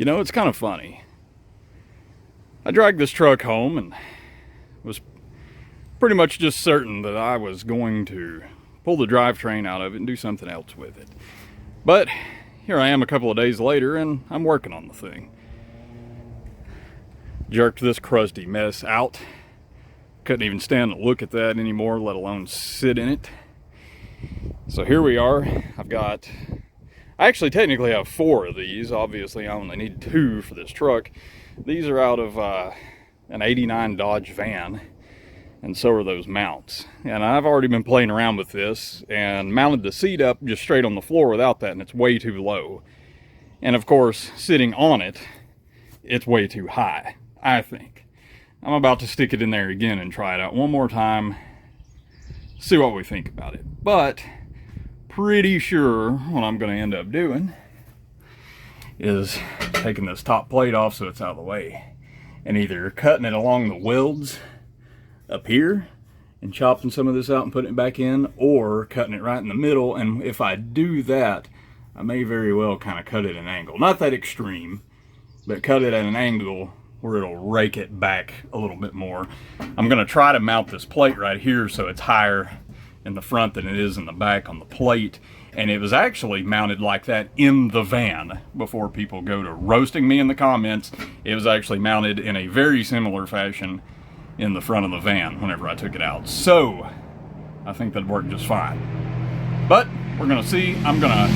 know, it's kind of funny. I dragged this truck home and was pretty much just certain that I was going to pull the drivetrain out of it and do something else with it. But here I am a couple of days later and I'm working on the thing. Jerked this crusty mess out. Couldn't even stand to look at that anymore, let alone sit in it. So here we are. I actually technically have 4 of these. Obviously I only need 2 for this truck. These are out of an 89 Dodge van, and so are those mounts. And I've already been playing around with this and mounted the seat up just straight on the floor without that, and it's way too low. And of course, sitting on it, it's way too high, I think. I'm about to stick it in there again and try it out one more time, see what we think about it. But pretty sure what I'm going to end up doing is taking this top plate off so it's out of the way, and either cutting it along the welds up here and chopping some of this out and putting it back in, or cutting it right in the middle. And if I do that, I may very well kind of cut it at an angle. Not that extreme, but cut it at an angle where it'll rake it back a little bit more. I'm going to try to mount this plate right here so it's higher in the front than it is in the back on the plate. And it was actually mounted like that in the van. Before people go to roasting me in the comments, it was actually mounted in a very similar fashion in the front of the van whenever I took it out. So I think that worked just fine. But we're gonna see. I'm gonna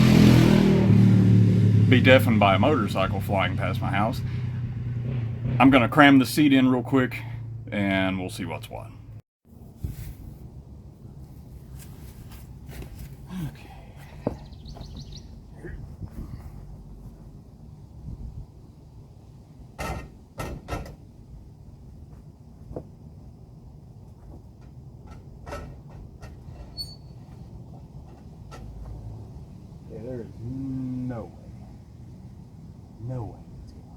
be deafened by a motorcycle flying past my house. I'm gonna cram the seat in real quick and we'll see what's what. Okay. There is no way. No way it's going on.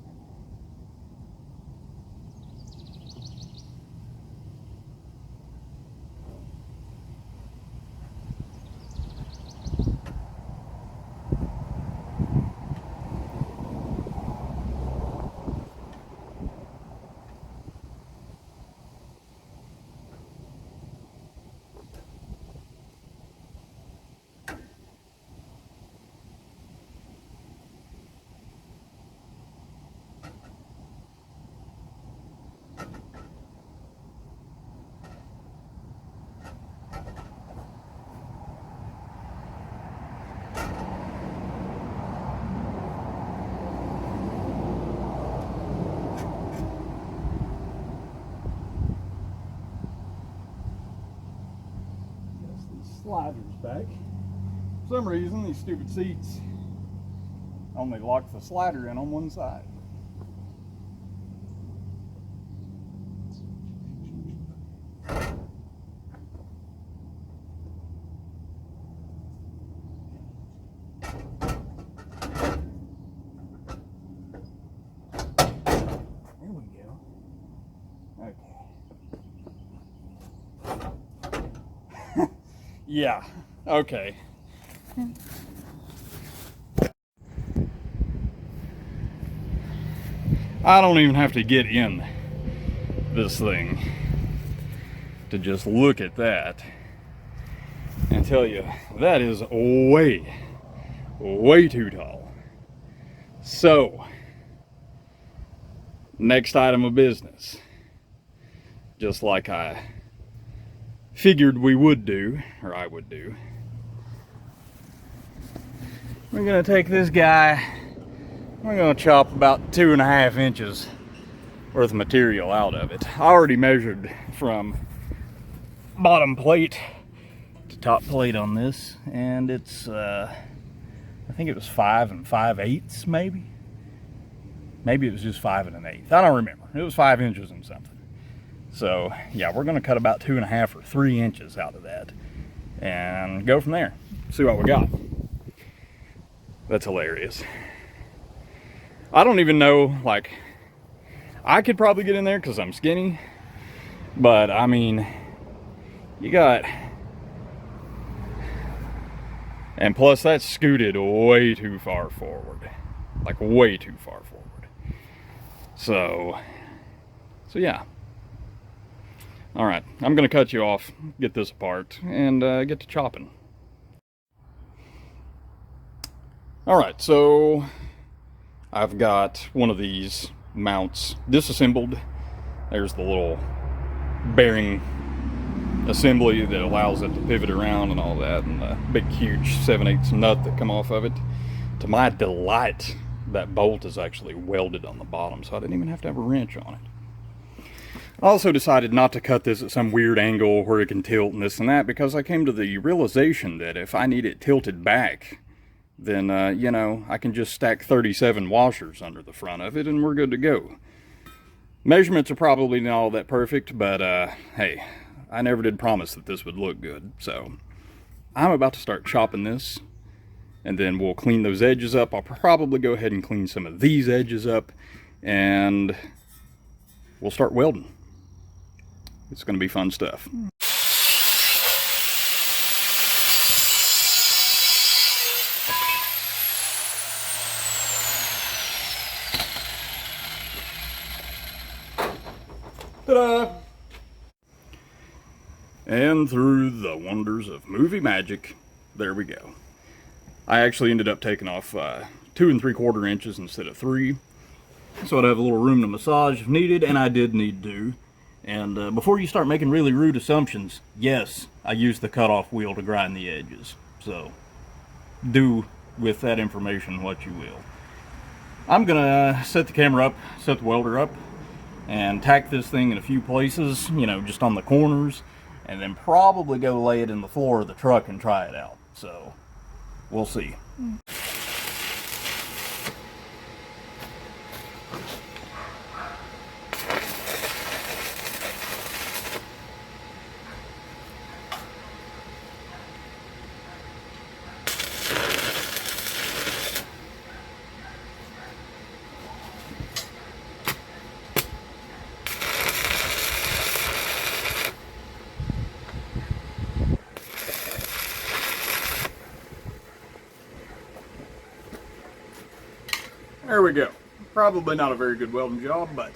Sliders back. For some reason, these stupid seats only lock the slider in on one side. There we go. Okay. Yeah, okay. I don't even have to get in this thing to just look at that and tell you that is way, way too tall. So, next item of business, just like I figured we would do, or I would do. We're gonna take this guy, we're gonna chop about 2.5 inches worth of material out of it. I already measured from bottom plate to top plate on this, and it's, I think it was 5 5/8 maybe. Maybe it was just 5 1/8. I don't remember. It was 5 inches and something. So yeah, we're gonna cut about 2.5 or 3 inches out of that and go from there. See what we got. That's hilarious. I don't even know, like, I could probably get in there because I'm skinny, but I mean, you got, and plus that's scooted way too far forward, like way too far forward. So yeah. All right, I'm gonna cut you off, get this apart, and get to chopping. All right, so I've got one of these mounts disassembled. There's the little bearing assembly that allows it to pivot around and all that, and the big huge 7/8 nut that come off of it. To my delight, that bolt is actually welded on the bottom, so I didn't even have to have a wrench on it. I also decided not to cut this at some weird angle where it can tilt and this and that, because I came to the realization that if I need it tilted back, then, you know, I can just stack 37 washers under the front of it and we're good to go. Measurements are probably not all that perfect, but hey, I never did promise that this would look good. So I'm about to start chopping this, and then we'll clean those edges up. I'll probably go ahead and clean some of these edges up, and we'll start welding. It's going to be fun stuff. Ta-da! And through the wonders of movie magic, there we go. I actually ended up taking off 2 3/4 inches instead of 3, so I'd have a little room to massage if needed, and I did need to. And before you start making really rude assumptions, yes, I used the cutoff wheel to grind the edges. So do with that information what you will. I'm gonna set the camera up, set the welder up, and tack this thing in a few places, you know, just on the corners, and then probably go lay it in the floor of the truck and try it out. So we'll see. There we go. Probably not a very good welding job, but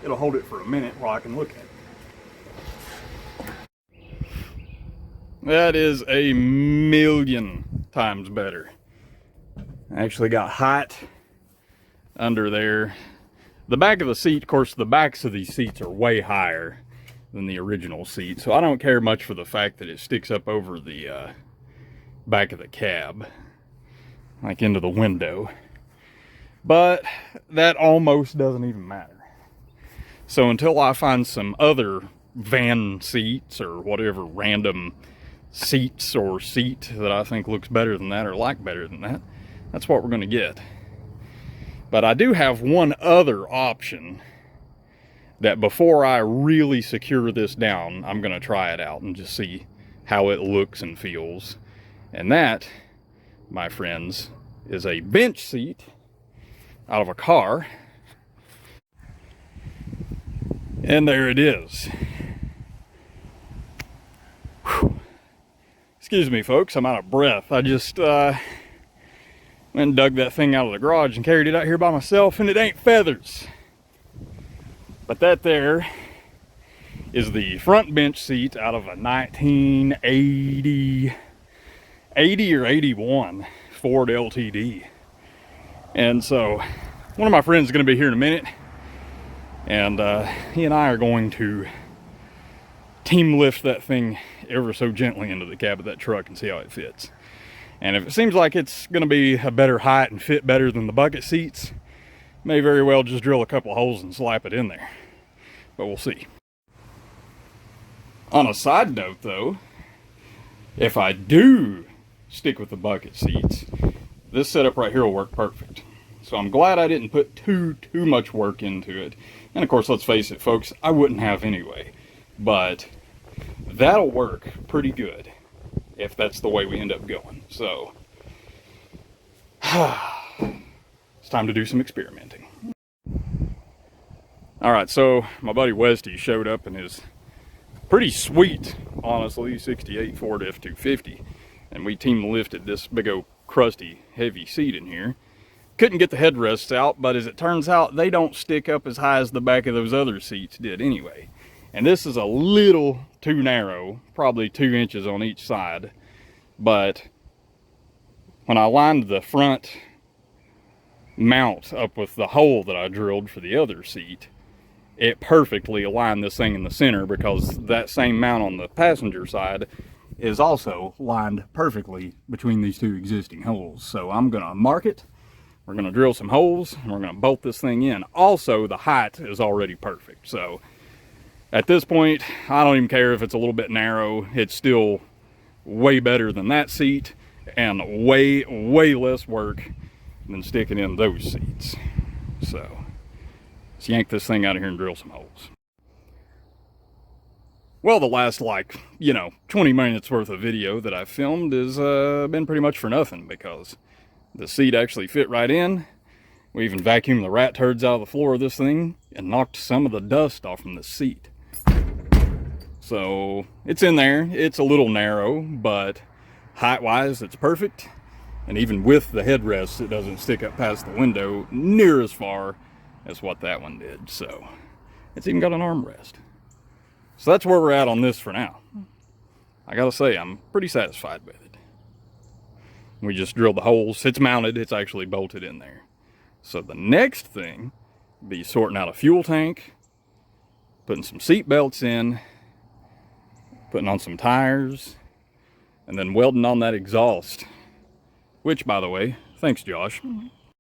it'll hold it for a minute while I can look at it. That is a million times better. I actually got hot under there. The back of the seat, of course, the backs of these seats are way higher than the original seat, so I don't care much for the fact that it sticks up over the back of the cab, like into the window. But that almost doesn't even matter. So until I find some other van seats or whatever random seats or seat that I think looks better than that or like better than that, that's what we're going to get. But I do have one other option that before I really secure this down, I'm going to try it out and just see how it looks and feels. And that, my friends, is a bench seat out of a car. And there it is. Whew. Excuse me, folks, I'm out of breath. I just went and dug that thing out of the garage and carried it out here by myself, and it ain't feathers. But that there is the front bench seat out of a 1980 or 81 Ford LTD. And so one of my friends is going to be here in a minute, and he and I are going to team lift that thing ever so gently into the cab of that truck and see how it fits. And if it seems like it's going to be a better height and fit better than the bucket seats, may very well just drill a couple holes and slap it in there. But we'll see. On a side note though, if I do stick with the bucket seats, this setup right here will work perfect. So I'm glad I didn't put too much work into it. And of course, let's face it, folks, I wouldn't have anyway. But that'll work pretty good if that's the way we end up going. So it's time to do some experimenting. All right, so my buddy Westy showed up in his pretty sweet, honestly, 68 Ford F-250. And we team lifted this big old crusty heavy seat in here. couldn't get the headrests out, but as it turns out, they don't stick up as high as the back of those other seats did anyway. And this is a little too narrow, probably 2 inches on each side. But when I lined the front mount up with the hole that I drilled for the other seat, it perfectly aligned this thing in the center, because that same mount on the passenger side is also lined perfectly between these 2 existing holes. So I'm gonna mark it, we're gonna drill some holes, and we're gonna bolt this thing in. Also, the height is already perfect. So at this point, I don't even care if it's a little bit narrow. It's still way better than that seat, and way less work than sticking in those seats. So let's yank this thing out of here and drill some holes. Well, the last, 20 minutes worth of video that I've filmed has been pretty much for nothing, because the seat actually fit right in. We even vacuumed the rat turds out of the floor of this thing and knocked some of the dust off from the seat. So it's in there. It's a little narrow, but height-wise, it's perfect. And even with the headrest, it doesn't stick up past the window near as far as what that one did. So it's even got an armrest. So that's where we're at on this for now. I gotta say, I'm pretty satisfied with it. We just drilled the holes. It's mounted. It's actually bolted in there. So the next thing would be sorting out a fuel tank, putting some seat belts in, putting on some tires, and then welding on that exhaust. Which, by the way, thanks, Josh.